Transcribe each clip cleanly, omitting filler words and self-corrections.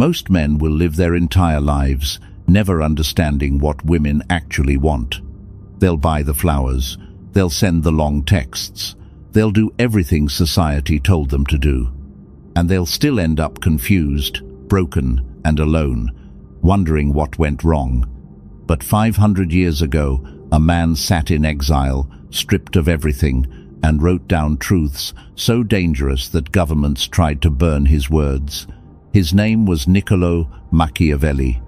Most men will live their entire lives never understanding what women actually want. They'll buy the flowers, they'll send the long texts, they'll do everything society told them to do. And they'll still end up confused, broken, and alone, wondering what went wrong. But 500 years ago, a man sat in exile, stripped of everything, and wrote down truths so dangerous that governments tried to burn his words. His name was Niccolo Machiavelli,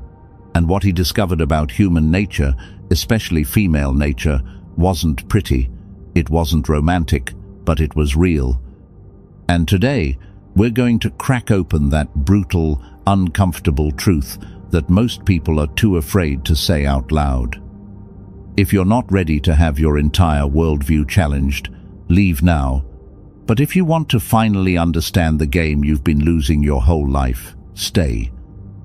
and what he discovered about human nature, especially female nature, wasn't pretty, it wasn't romantic, but it was real. And today, we're going to crack open that brutal, uncomfortable truth that most people are too afraid to say out loud. If you're not ready to have your entire worldview challenged, leave now. But if you want to finally understand the game you've been losing your whole life, stay.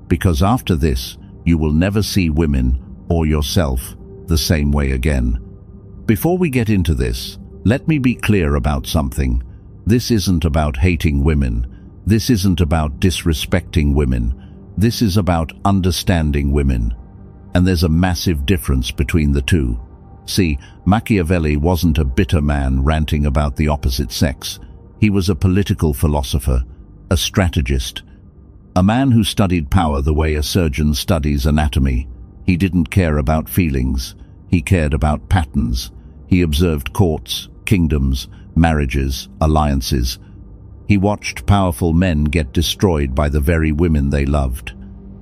Because after this, you will never see women or yourself the same way again. Before we get into this, let me be clear about something. This isn't about hating women. This isn't about disrespecting women. This is about understanding women. And there's a massive difference between the two. See, Machiavelli wasn't a bitter man ranting about the opposite sex. He was a political philosopher, a strategist, a man who studied power the way a surgeon studies anatomy. He didn't care about feelings. He cared about patterns. He observed courts, kingdoms, marriages, alliances. He watched powerful men get destroyed by the very women they loved.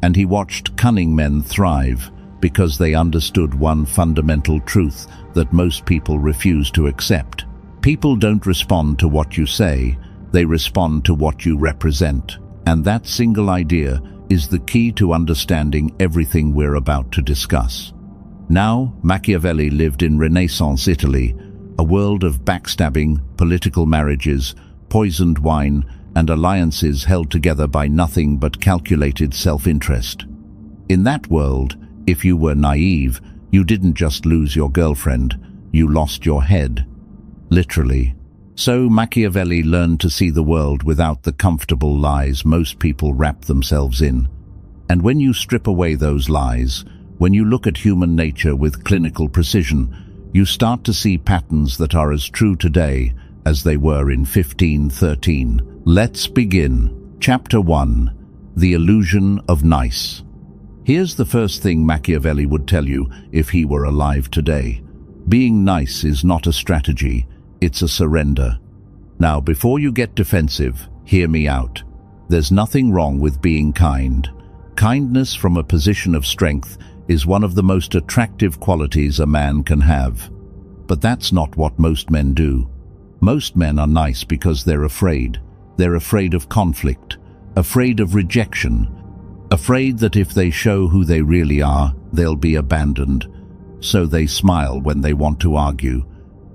And he watched cunning men thrive because they understood one fundamental truth that most people refuse to accept. People don't respond to what you say, they respond to what you represent. And that single idea is the key to understanding everything we're about to discuss. Now, Machiavelli lived in Renaissance Italy, a world of backstabbing, political marriages, poisoned wine, and alliances held together by nothing but calculated self-interest. In that world, if you were naive, you didn't just lose your girlfriend, you lost your head. Literally. So Machiavelli learned to see the world without the comfortable lies most people wrap themselves in. And when you strip away those lies, when you look at human nature with clinical precision, you start to see patterns that are as true today as they were in 1513. Let's begin. Chapter 1. The Illusion of Nice. Here's the first thing Machiavelli would tell you if he were alive today. Being nice is not a strategy, it's a surrender. Now, before you get defensive, hear me out. There's nothing wrong with being kind. Kindness from a position of strength is one of the most attractive qualities a man can have. But that's not what most men do. Most men are nice because they're afraid. They're afraid of conflict, afraid of rejection, afraid that if they show who they really are, they'll be abandoned. So they smile when they want to argue.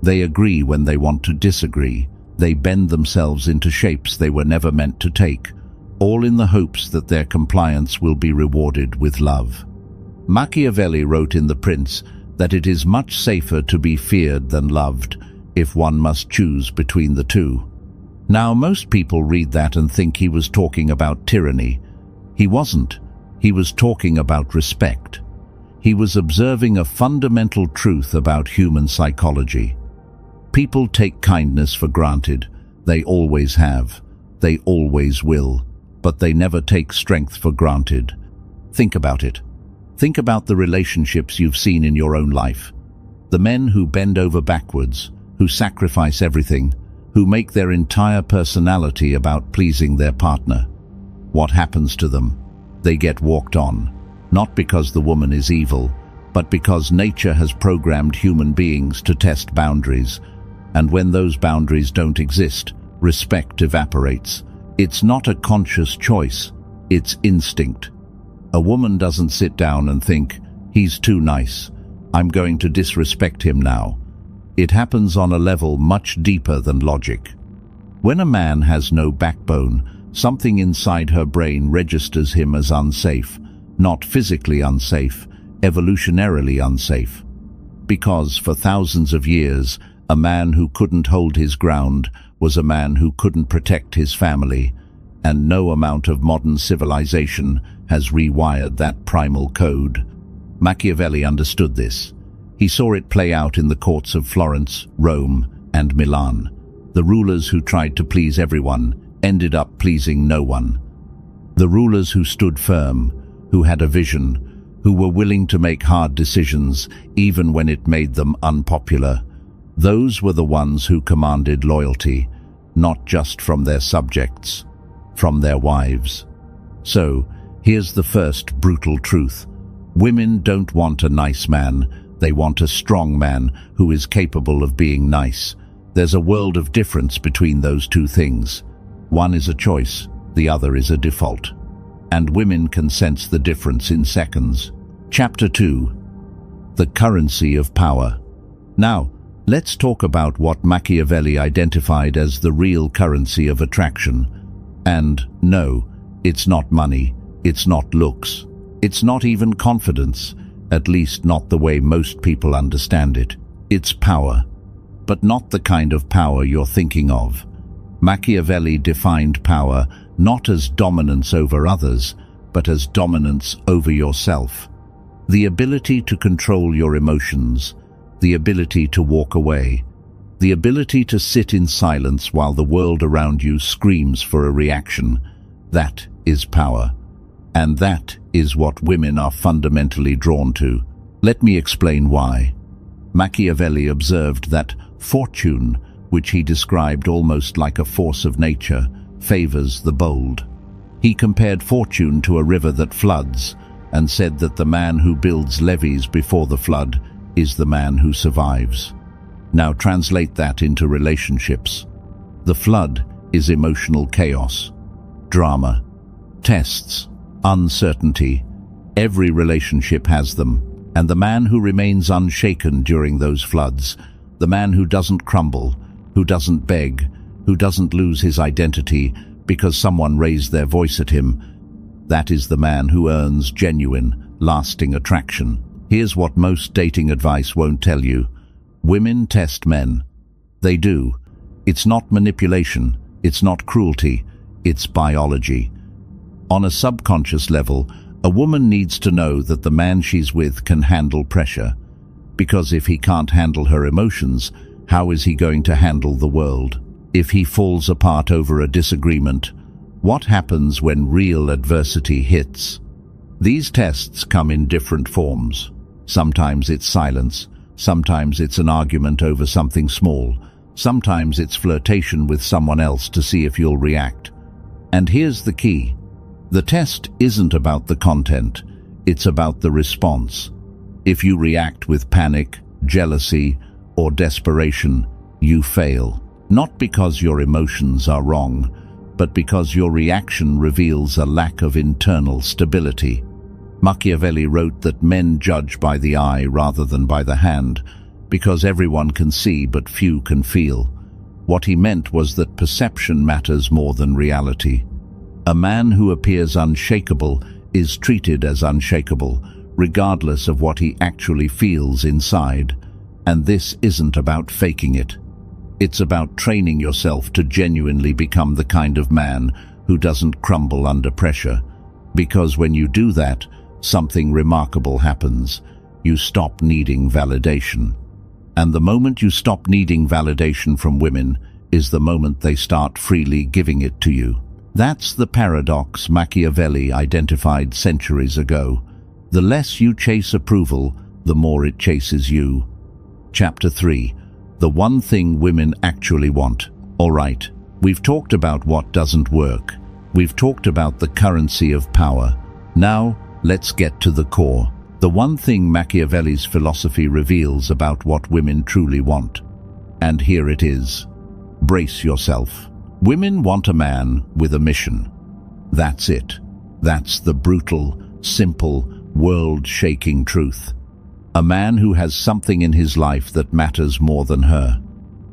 They agree when they want to disagree. They bend themselves into shapes they were never meant to take, all in the hopes that their compliance will be rewarded with love. Machiavelli wrote in The Prince that it is much safer to be feared than loved if one must choose between the two. Now, most people read that and think he was talking about tyranny. He wasn't. He was talking about respect. He was observing a fundamental truth about human psychology. People take kindness for granted. They always have. They always will. But they never take strength for granted. Think about it. Think about the relationships you've seen in your own life. The men who bend over backwards, who sacrifice everything, who make their entire personality about pleasing their partner. What happens to them? They get walked on, not because the woman is evil, but because nature has programmed human beings to test boundaries. And when those boundaries don't exist, respect evaporates. It's not a conscious choice, it's instinct. A woman doesn't sit down and think, he's too nice, I'm going to disrespect him now. It happens on a level much deeper than logic. When a man has no backbone, something inside her brain registers him as unsafe, not physically unsafe, evolutionarily unsafe. Because for thousands of years, a man who couldn't hold his ground was a man who couldn't protect his family. and no amount of modern civilization has rewired that primal code. Machiavelli understood this. He saw it play out in the courts of Florence, Rome, and Milan. The rulers who tried to please everyone ended up pleasing no one. The rulers who stood firm, who had a vision, who were willing to make hard decisions even when it made them unpopular, those were the ones who commanded loyalty, not just from their subjects, from their wives. So, here's the first brutal truth. Women don't want a nice man, they want a strong man who is capable of being nice. There's a world of difference between those two things. One is a choice, the other is a default. And women can sense the difference in seconds. Chapter 2. The Currency of Power. Now, let's talk about what Machiavelli identified as the real currency of attraction. And no, it's not money, it's not looks, it's not even confidence, at least not the way most people understand it. It's power, but not the kind of power you're thinking of. Machiavelli defined power not as dominance over others, but as dominance over yourself. The ability to control your emotions, the ability to walk away, the ability to sit in silence while the world around you screams for a reaction. That is power. And that is what women are fundamentally drawn to. Let me explain why. Machiavelli observed that fortune, which he described almost like a force of nature, favors the bold. He compared fortune to a river that floods and said that the man who builds levees before the flood is the man who survives. Now translate that into relationships. The flood is emotional chaos, drama, tests, uncertainty. Every relationship has them, and the man who remains unshaken during those floods, the man who doesn't crumble, who doesn't beg, who doesn't lose his identity because someone raised their voice at him, that is the man who earns genuine, lasting attraction. Here's what most dating advice won't tell you. Women test men. They do. It's not manipulation, it's not cruelty, it's biology. On a subconscious level, a woman needs to know that the man she's with can handle pressure. Because if he can't handle her emotions, how is he going to handle the world? If he falls apart over a disagreement, what happens when real adversity hits? These tests come in different forms. Sometimes it's silence, sometimes it's an argument over something small, sometimes it's flirtation with someone else to see if you'll react. And here's the key. The test isn't about the content, it's about the response. If you react with panic, jealousy, or desperation, you fail. Not because your emotions are wrong, but because your reaction reveals a lack of internal stability. Machiavelli wrote that men judge by the eye rather than by the hand, because everyone can see but few can feel. What he meant was that perception matters more than reality. A man who appears unshakable is treated as unshakable, regardless of what he actually feels inside. And this isn't about faking it. It's about training yourself to genuinely become the kind of man who doesn't crumble under pressure. Because when you do that, something remarkable happens. You stop needing validation. And the moment you stop needing validation from women is the moment they start freely giving it to you. That's the paradox Machiavelli identified centuries ago. The less you chase approval, the more it chases you. Chapter 3. The one thing women actually want. All right, we've talked about what doesn't work. We've talked about the currency of power. Now, let's get to the core. The one thing Machiavelli's philosophy reveals about what women truly want. And here it is. Brace yourself. Women want a man with a mission. That's it. That's the brutal, simple, world-shaking truth. A man who has something in his life that matters more than her.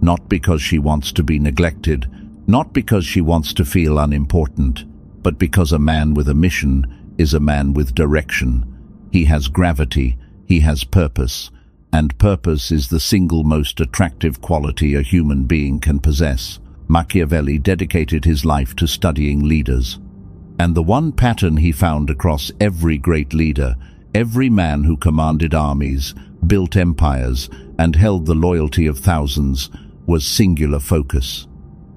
Not because she wants to be neglected, not because she wants to feel unimportant, but because a man with a mission is a man with direction. He has gravity, he has purpose, and purpose is the single most attractive quality a human being can possess. Machiavelli dedicated his life to studying leaders. And the one pattern he found across every great leader, every man who commanded armies, built empires, and held the loyalty of thousands, was singular focus.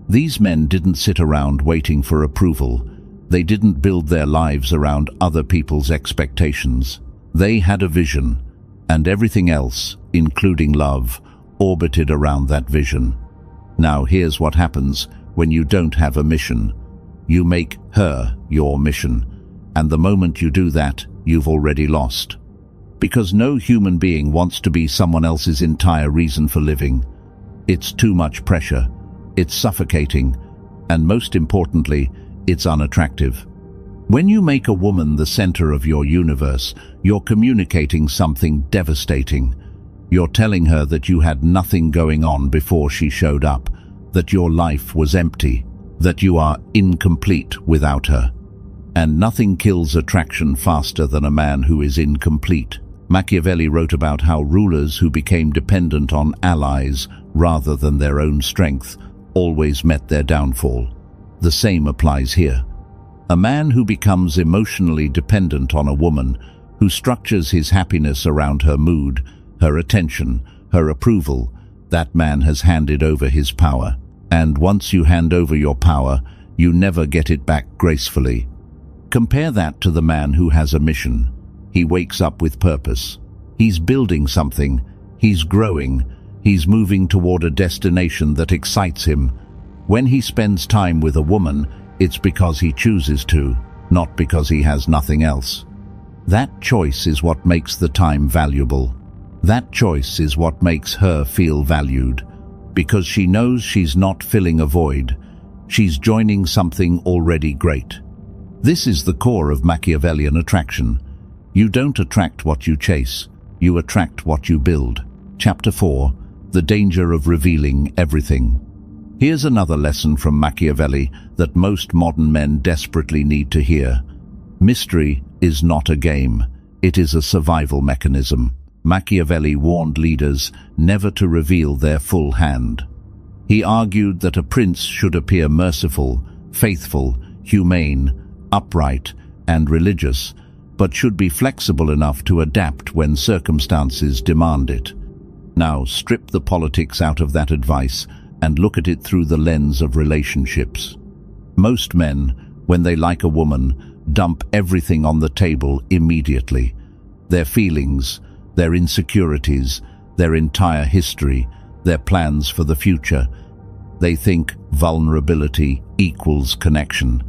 These men didn't sit around waiting for approval. They didn't build their lives around other people's expectations. They had a vision, and everything else, including love, orbited around that vision. Now here's what happens when you don't have a mission. You make her your mission, and the moment you do that, you've already lost. Because no human being wants to be someone else's entire reason for living. It's too much pressure, it's suffocating, and most importantly, it's unattractive. When you make a woman the center of your universe, you're communicating something devastating. You're telling her that you had nothing going on before she showed up, that your life was empty, that you are incomplete without her. And nothing kills attraction faster than a man who is incomplete. Machiavelli wrote about how rulers who became dependent on allies rather than their own strength always met their downfall. The same applies here. A man who becomes emotionally dependent on a woman, who structures his happiness around her mood, her attention, her approval, that man has handed over his power. And once you hand over your power, you never get it back gracefully. Compare that to the man who has a mission. He wakes up with purpose. He's building something. He's growing. He's moving toward a destination that excites him. When he spends time with a woman, it's because he chooses to, not because he has nothing else. That choice is what makes the time valuable. That choice is what makes her feel valued, because she knows she's not filling a void. She's joining something already great. This is the core of Machiavellian attraction. You don't attract what you chase, you attract what you build. Chapter 4. The danger of revealing everything. Here's another lesson from Machiavelli that most modern men desperately need to hear. Mystery is not a game, it is a survival mechanism. Machiavelli warned leaders never to reveal their full hand. He argued that a prince should appear merciful, faithful, humane, upright, and religious, but should be flexible enough to adapt when circumstances demand it. Now strip the politics out of that advice and look at it through the lens of relationships. Most men, when they like a woman, dump everything on the table immediately. Their feelings, their insecurities, their entire history, their plans for the future. They think vulnerability equals connection.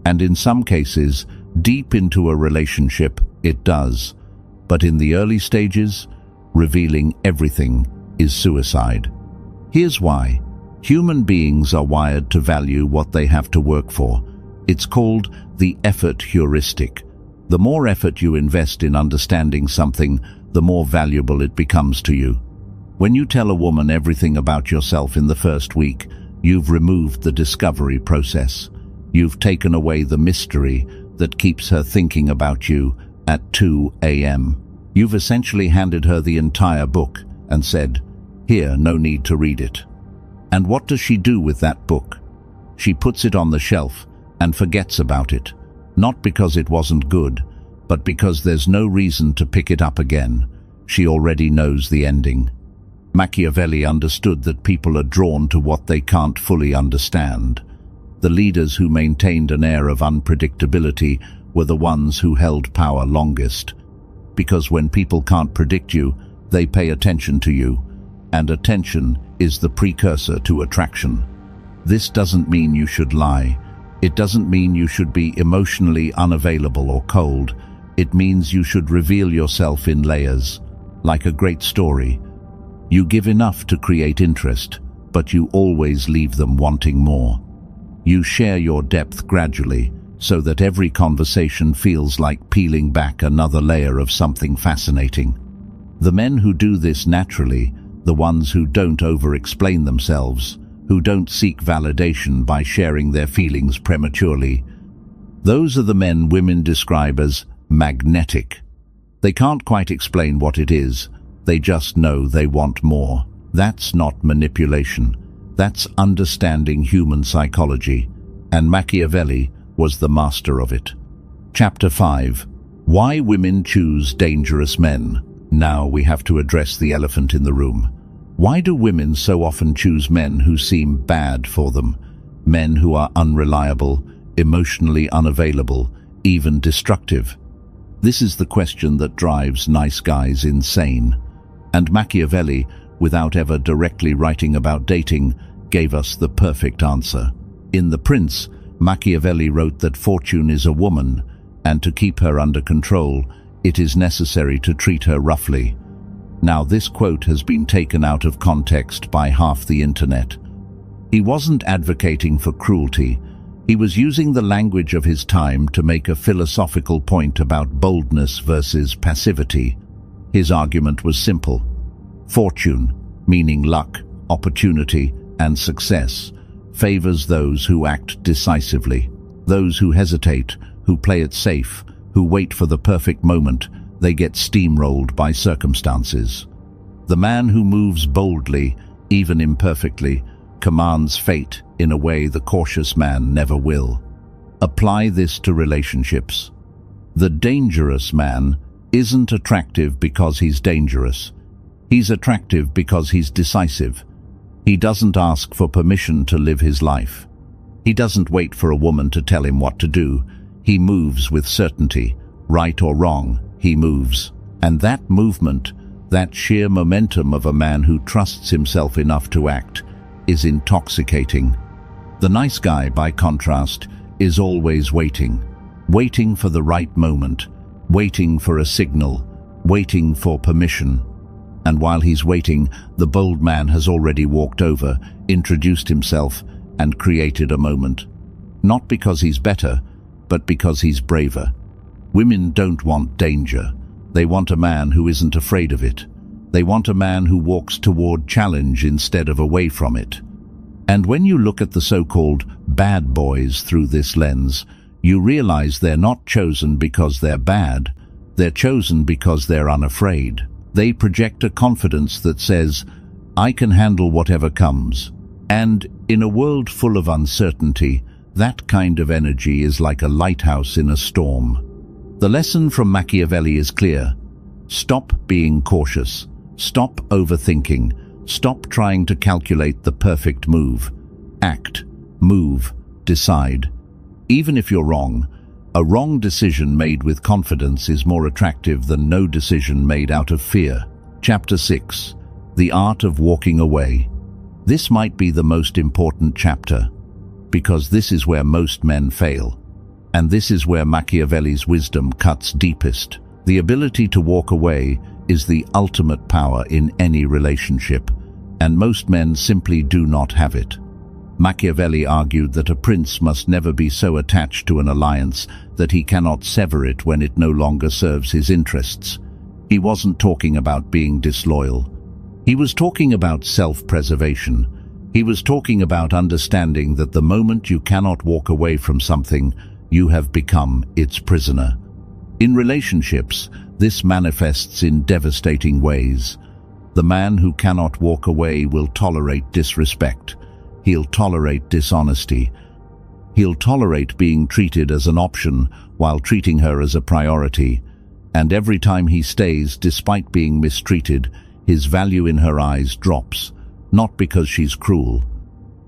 And in some cases, deep into a relationship, it does. But in the early stages, revealing everything is suicide. Here's why. Human beings are wired to value what they have to work for. It's called the effort heuristic. The more effort you invest in understanding something, the more valuable it becomes to you. When you tell a woman everything about yourself in the first week, you've removed the discovery process. You've taken away the mystery that keeps her thinking about you at 2 a.m. You've essentially handed her the entire book and said, "Here, no need to read it." And what does she do with that book? She puts it on the shelf and forgets about it, not because it wasn't good, but because there's no reason to pick it up again. She already knows the ending. Machiavelli understood that people are drawn to what they can't fully understand. The leaders who maintained an air of unpredictability were the ones who held power longest. Because when people can't predict you, they pay attention to you, and attention is the precursor to attraction. This doesn't mean you should lie. It doesn't mean you should be emotionally unavailable or cold. It means you should reveal yourself in layers, like a great story. You give enough to create interest, but you always leave them wanting more. You share your depth gradually, so that every conversation feels like peeling back another layer of something fascinating. The men who do this naturally, the ones who don't over-explain themselves, who don't seek validation by sharing their feelings prematurely, those are the men women describe as magnetic. They can't quite explain what it is, they just know they want more. That's not manipulation. That's understanding human psychology, and Machiavelli was the master of it. Chapter 5. Why Women Choose Dangerous Men. Now we have to address the elephant in the room. Why do women so often choose men who seem bad for them? Men who are unreliable, emotionally unavailable, even destructive. This is the question that drives nice guys insane. And Machiavelli, without ever directly writing about dating, gave us the perfect answer. In The Prince, Machiavelli wrote that fortune is a woman, and to keep her under control, it is necessary to treat her roughly. Now this quote has been taken out of context by half the internet. He wasn't advocating for cruelty. He was using the language of his time to make a philosophical point about boldness versus passivity. His argument was simple. Fortune, meaning luck, opportunity, and success, favors those who act decisively. Those who hesitate, who play it safe, who wait for the perfect moment, they get steamrolled by circumstances. The man who moves boldly, even imperfectly, commands fate in a way the cautious man never will. Apply this to relationships. The dangerous man isn't attractive because he's dangerous. He's attractive because he's decisive. He doesn't ask for permission to live his life. He doesn't wait for a woman to tell him what to do. He moves with certainty. Right or wrong, he moves. And that movement, that sheer momentum of a man who trusts himself enough to act, is intoxicating. The nice guy, by contrast, is always waiting. Waiting for the right moment. Waiting for a signal. Waiting for permission. And while he's waiting, the bold man has already walked over, introduced himself, and created a moment. Not because he's better, but because he's braver. Women don't want danger. They want a man who isn't afraid of it. They want a man who walks toward challenge instead of away from it. And when you look at the so-called bad boys through this lens, you realize they're not chosen because they're bad. They're chosen because they're unafraid. They project a confidence that says, I can handle whatever comes. And in a world full of uncertainty, that kind of energy is like a lighthouse in a storm. The lesson from Machiavelli is clear. Stop being cautious. Stop overthinking. Stop trying to calculate the perfect move. Act, move, decide. Even if you're wrong, a wrong decision made with confidence is more attractive than no decision made out of fear. Chapter 6. The Art of Walking Away. This might be the most important chapter, because this is where most men fail. And this is where Machiavelli's wisdom cuts deepest. The ability to walk away is the ultimate power in any relationship, and most men simply do not have it. Machiavelli argued that a prince must never be so attached to an alliance that he cannot sever it when it no longer serves his interests. He wasn't talking about being disloyal. He was talking about self-preservation. He was talking about understanding that the moment you cannot walk away from something, you have become its prisoner. In relationships, this manifests in devastating ways. The man who cannot walk away will tolerate disrespect. He'll tolerate dishonesty. He'll tolerate being treated as an option while treating her as a priority. And every time he stays, despite being mistreated, his value in her eyes drops, not because she's cruel,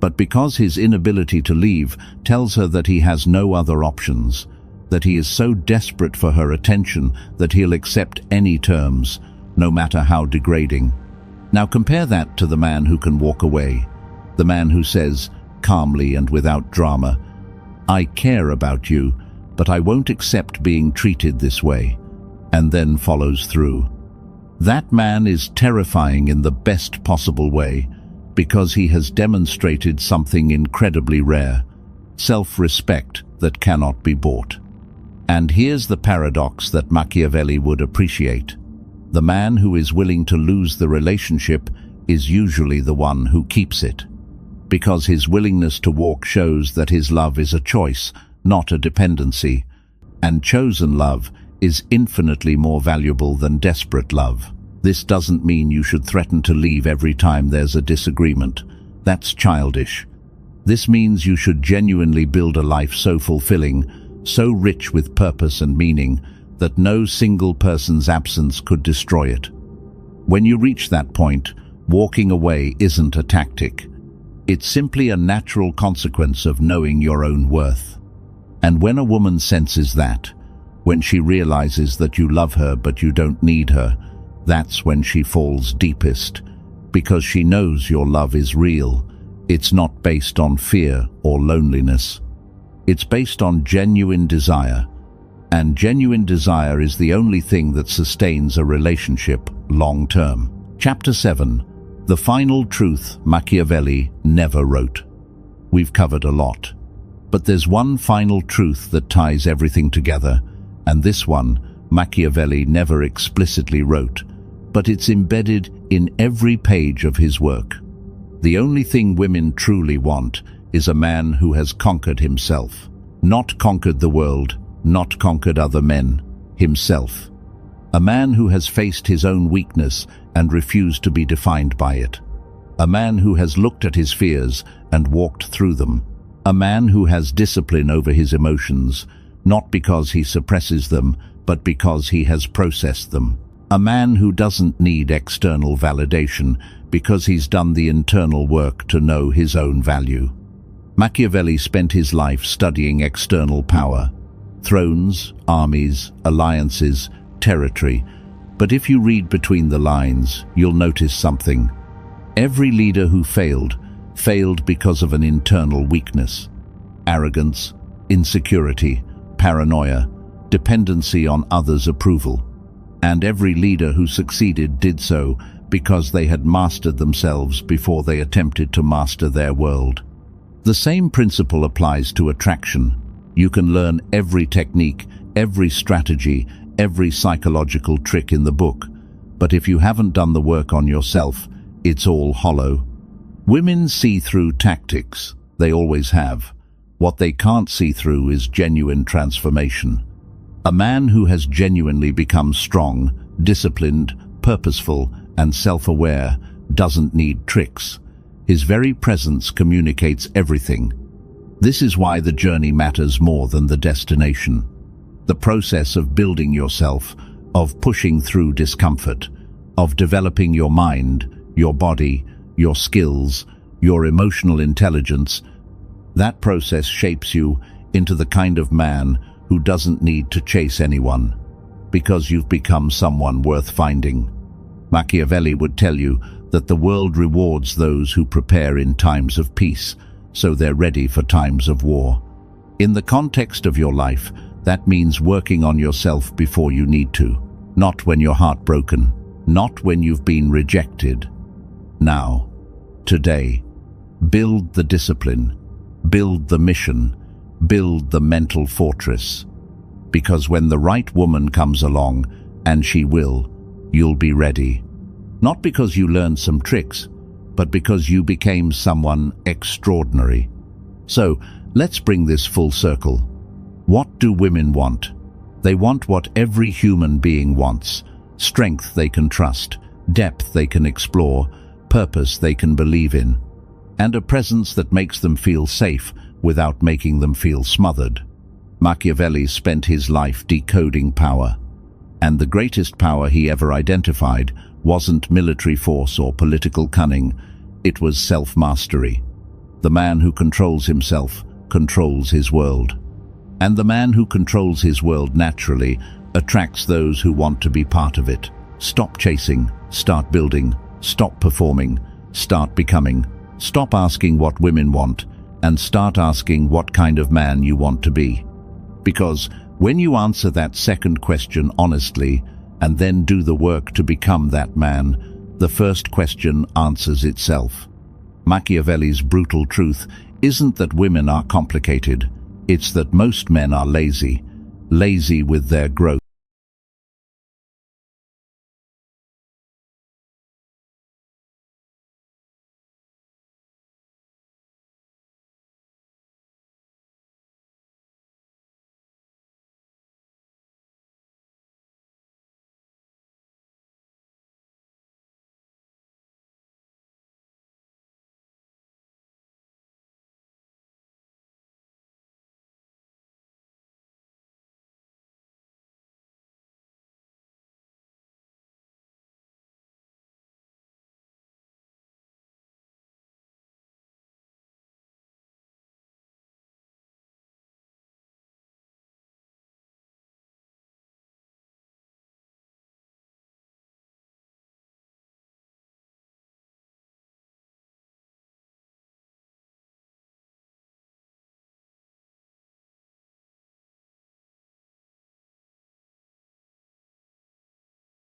but because his inability to leave tells her that he has no other options, that he is so desperate for her attention that he'll accept any terms, no matter how degrading. Now compare that to the man who can walk away, the man who says, calmly and without drama, I care about you, but I won't accept being treated this way, and then follows through. That man is terrifying in the best possible way, because he has demonstrated something incredibly rare, self-respect that cannot be bought. And here's the paradox that Machiavelli would appreciate. The man who is willing to lose the relationship is usually the one who keeps it, because his willingness to walk shows that his love is a choice, not a dependency, and chosen love is infinitely more valuable than desperate love. This doesn't mean you should threaten to leave every time there's a disagreement, That's childish. This means you should genuinely build a life so fulfilling, so rich with purpose and meaning, that no single person's absence could destroy it. When you reach that point, walking away isn't a tactic. It's simply a natural consequence of knowing your own worth. And when a woman senses that, when she realizes that you love her but you don't need her, that's when she falls deepest, because she knows your love is real. It's not based on fear or loneliness. It's based on genuine desire. And genuine desire is the only thing that sustains a relationship long term. Chapter 7. The final truth Machiavelli never wrote. We've covered a lot. But there's one final truth that ties everything together, and this one Machiavelli never explicitly wrote, but it's embedded in every page of his work. The only thing women truly want is a man who has conquered himself. Not conquered the world, not conquered other men, himself. A man who has faced his own weakness and refused to be defined by it. A man who has looked at his fears and walked through them. A man who has discipline over his emotions, not because he suppresses them, but because he has processed them. A man who doesn't need external validation because he's done the internal work to know his own value. Machiavelli spent his life studying external power, thrones, armies, alliances, territory. But if you read between the lines, you'll notice something. Every leader who failed because of an internal weakness. Arrogance, insecurity, paranoia, dependency on others' approval. And every leader who succeeded did so because they had mastered themselves before they attempted to master their world. The same principle applies to attraction. You can learn every technique, every strategy, every psychological trick in the book, but if you haven't done the work on yourself, it's all hollow. Women see through tactics. They always have. What they can't see through is genuine transformation. A man who has genuinely become strong, disciplined, purposeful, and self-aware doesn't need tricks. His very presence communicates everything. This is why the journey matters more than the destination. The process of building yourself, of pushing through discomfort, of developing your mind, your body, your skills, your emotional intelligence, that process shapes you into the kind of man who doesn't need to chase anyone, because you've become someone worth finding. Machiavelli would tell you that the world rewards those who prepare in times of peace, so they're ready for times of war. In the context of your life, that means working on yourself before you need to, not when you're heartbroken, not when you've been rejected. Now, today, build the discipline, build the mission, build the mental fortress. Because when the right woman comes along, and she will, you'll be ready. Not because you learned some tricks, but because you became someone extraordinary. So, let's bring this full circle. What do women want? They want what every human being wants: strength they can trust, depth they can explore, purpose they can believe in, and a presence that makes them feel safe without making them feel smothered. Machiavelli spent his life decoding power, and the greatest power he ever identified wasn't military force or political cunning, it was self-mastery. The man who controls himself controls his world. And the man who controls his world naturally attracts those who want to be part of it. Stop chasing, start building, stop performing, start becoming. Stop asking what women want, and start asking what kind of man you want to be. Because when you answer that second question honestly, and then do the work to become that man, the first question answers itself. Machiavelli's brutal truth isn't that women are complicated, it's that most men are lazy with their growth.